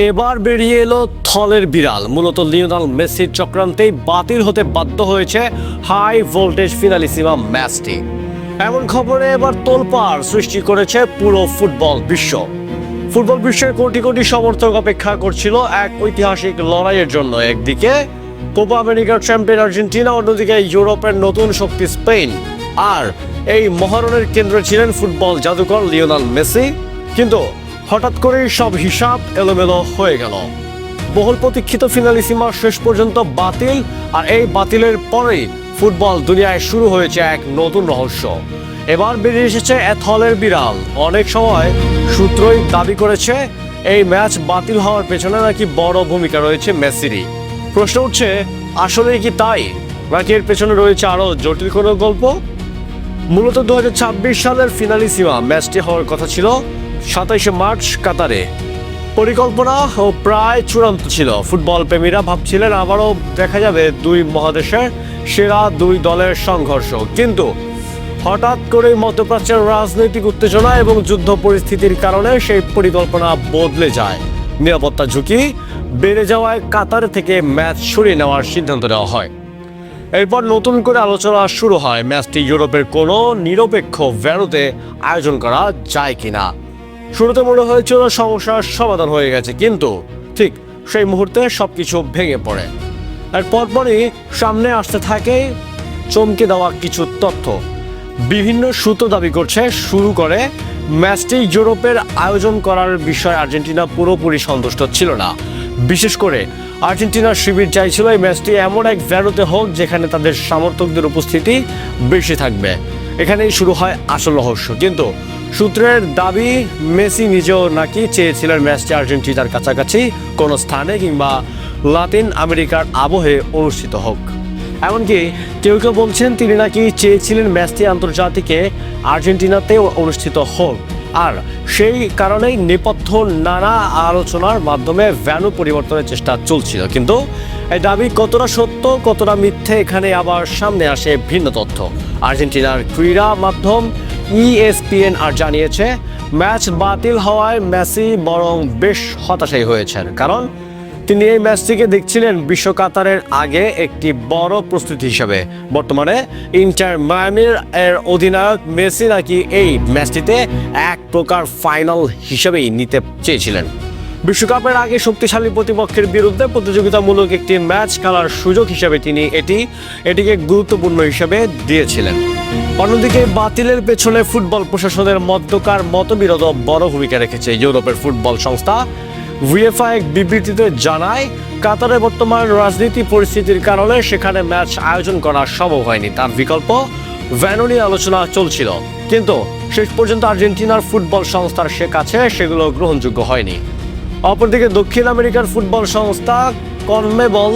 এবার বেরিয়ে এলো থলের বিড়াল। মূলত লিওনেল মেসির চক্রান্তেই বাতিল হতে বাধ্য হয়েছে হাই ভোল্টেজ ফিনালিসিমা ম্যাচটি। এমন খবরে এবার তোলপাড় সৃষ্টি করেছে পুরো ফুটবল বিশ্ব। ফুটবল বিশ্বের কোটি কোটি সমর্থক অপেক্ষা করছিল এক ঐতিহাসিক লড়াইয়ের জন্য। একদিকে কোপা আমেরিকার চ্যাম্পিয়ন আর্জেন্টিনা, অন্যদিকে ইউরোপের নতুন শক্তি স্পেন। আর এই মহারণের কেন্দ্রে ছিলেন ফুটবল জাদুকর লিওনেল মেসি। কিন্তু হঠাৎ করেই সব হিসাব এলোমেলো হয়ে গেল। বহুল প্রতীক্ষিত ফিনালিসিমা শেষ পর্যন্ত বাতিল, আর এই বাতিলের পরেই ফুটবল দুনিয়ায় শুরু হয়েছে এক নতুন রহস্য। এবার বেরিয়ে এসেছে থলের বিড়াল। অনেক সময় সূত্রই দাবি করেছে এই ম্যাচ বাতিল হওয়ার পেছনে নাকি বড় ভূমিকা রয়েছে মেসিরই। প্রশ্ন উঠছে, আসলে কি তাই, নাকি এর পেছনে রয়েছে আরো জটিল কোনো গল্প? মূলত 2026 সালের ফিনালিসিমা ম্যাচটি হওয়ার কথা ছিল 27 মার্চ কাতারে। পরিকল্পনা ও প্রায় চূড়ান্ত ছিল। ফুটবল প্রেমীরা ভাবছিলেন আবারও দেখা যাবে দুই মহাদেশের সেরা দুই দলের সংঘর্ষ। কিন্তু হঠাৎ করে মধ্যপ্রাচ্যের রাজনৈতিক উত্তেজনা এবং যুদ্ধ পরিস্থিতির কারণে সেই পরিকল্পনা বদলে যায়। নিরাপত্তা ঝুঁকি বেড়ে যাওয়ায় কাতার থেকে ম্যাচ সরিয়ে নেওয়ার সিদ্ধান্ত নেওয়া হয়। এরপর নতুন করে আলোচনা শুরু হয় ম্যাচটি ইউরোপের কোনো নিরপেক্ষ ভেন্যুতে আয়োজন করা যায় কিনা। শুরুতে মনে হয়েছিল সমস্যার সমাধান হয়ে গেছে, কিন্তু ঠিক সেই মুহূর্তে সবকিছু ভেঙে পড়ে। আর পরপরই সামনে আসতে থাকে চমকে দেওয়া কিছু তথ্য। বিভিন্ন সূত্র দাবি করছে শুরু করে ম্যাচটি ইউরোপের আয়োজন করার বিষয়ে আর্জেন্টিনা পুরোপুরি সন্তুষ্ট ছিল না। বিশেষ করে আর্জেন্টিনার শিবির চাইছিল এই ম্যাচটি এমন এক ভেন্যুতে হোক যেখানে তাদের সমর্থকদের উপস্থিতি বেশি থাকবে। এখানেই শুরু হয় আসল রহস্য। কিন্তু সূত্রের দাবি মেসি নিজেও নাকি চেয়েছিলেন ম্যাচটি আর্জেন্টিনার কাছাকাছি কোনো স্থানে কিংবা লাতিন আমেরিকার আবহে অনুষ্ঠিত হোক। এমনকি কেউ কেউ বলছেন তিনি নাকি চেয়েছিলেন ম্যাচটি আন্তর্জাতিকে আর্জেন্টিনাতে অনুষ্ঠিত হোক। আর সেই কারণেই নেপথ্য নানা আলোচনার মাধ্যমে ভেন্যু পরিবর্তনের চেষ্টা চলছিল। কিন্তু এই দাবি কতটা সত্য কতটা মিথ্যে, এখানে আবার সামনে আসে ভিন্ন তথ্য। আর্জেন্টিনার ক্রীড়া মাধ্যম ESPN আর জানিয়েছে ম্যাচ বাতিল হওয়ায় মেসি বরং বেশ হতাশাই হয়েছেন, কারণ তিনি এই ম্যাচটিকে দেখছিলেন বিশ্ব কাতারের আগে একটি বড় প্রস্তুতি হিসেবে। বর্তমানে ইন্টার মায়ামির অধিনায়ক মেসি নাকি এই ম্যাচটিতে এক প্রকার ফাইনাল হিসেবেই নিতে চেয়েছিলেন। বিশ্বকাপের আগে শক্তিশালী প্রতিপক্ষের বিরুদ্ধে প্রতিযোগিতামূলক একটি ম্যাচ খেলার সুযোগ হিসেবে তিনি এটিকে গুরুত্বপূর্ণ হিসেবে দিয়েছিলেন। অন্যদিকে বাতিলের পেছনে ফুটবল প্রশাসনের মধ্যকার মতবিরোধ বড় ভূমিকা রেখেছে। ইউরোপের ফুটবল সংস্থা UEFA এক বিবৃতিতে জানায় কাতারে বর্তমান রাজনীতি পরিস্থিতির কারণে সেখানে ম্যাচ আয়োজন করা সম্ভব হয়নি। তার বিকল্প ভেন্যু নিয়ে আলোচনা চলছিল, কিন্তু শেষ পর্যন্ত আর্জেন্টিনার ফুটবল সংস্থার কাছে সেগুলো গ্রহণযোগ্য হয়নি। অপরদিকে দক্ষিণ আমেরিকার ফুটবল সংস্থা কনমেবল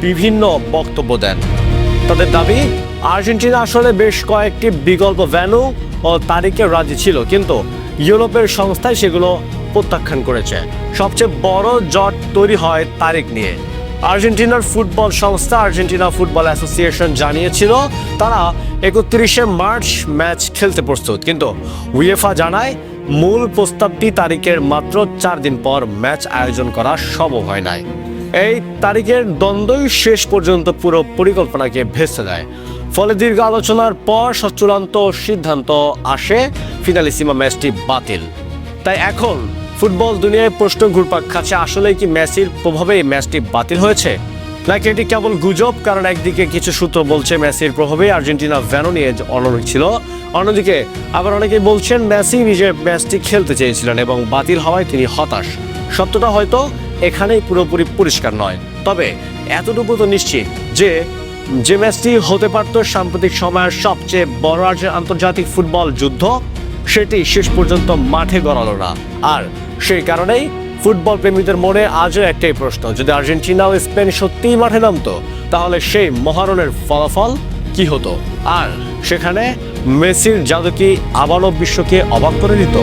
বিভিন্ন বক্তব্য দেন। তাদের দাবি আর্জেন্টিনা আসলে বেশ কয়েকটি বিকল্প ভেন্যু ও তারিখে রাজি ছিল, কিন্তু ইউরোপের সংস্থায় সেগুলো প্রত্যাখ্যান করেছে। সবচেয়ে বড় জট তৈরি হয় তারিখ নিয়ে। আর্জেন্টিনার ফুটবল সংস্থা আর্জেন্টিনা ফুটবল অ্যাসোসিয়েশন জানিয়েছিল তারা 31 মার্চ ম্যাচ খেলতে প্রস্তুত, কিন্তু UEFA জানায় মূল প্রস্তাবটি তারিখের মাত্র 4 দিন পর ম্যাচ আয়োজন করা সম্ভব হয় নাই। এই তারিখের দ্বন্দ্বই শেষ পর্যন্ত পুরো পরিকল্পনাকে ভেস্তে দেয়। ফলে দীর্ঘ আলোচনার পর চূড়ান্ত সিদ্ধান্ত আসে ফিনালিসিমা ম্যাচটি বাতিল। তাই এখন ফুটবল দুনিয়ায় প্রশ্ন ঘুরপাক খাচ্ছে, আসলে কি মেসির প্রভাবে এই ম্যাচটি বাতিল হয়েছে, নাকি এটি কেবল গুজব? কারণ একদিকে কিছু সূত্র বলছে মেসির প্রভাবে আর্জেন্টিনা ভেন্যু নিয়ে অনড় ছিল, অন্যদিকে আবার অনেকেই বলছেন মেসি নিজের ম্যাচটি খেলতে চেয়েছিলেন এবং বাতিল হওয়ায় তিনি হতাশ। সত্যটা হয়তো এখানেই পুরোপুরি পরিষ্কার নয়, তবে এতটুকু তো নিশ্চিত যে ম্যাচটি হতে পারত সাম্প্রতিক সময়ের সবচেয়ে বড় আন্তর্জাতিক ফুটবল যুদ্ধ, সেটি শেষ পর্যন্ত মাঠে গড়ালো না। আর সেই কারণেই ফুটবল প্রেমীদের মনে আজও একটাই প্রশ্ন, যদি আর্জেন্টিনা ও স্পেন সত্যিই মাঠে নামতো তাহলে সেই মহারণের ফলাফল কি হতো? আর সেখানে মেসির জাদু কি আবারও বিশ্বকে অবাক করে দিত?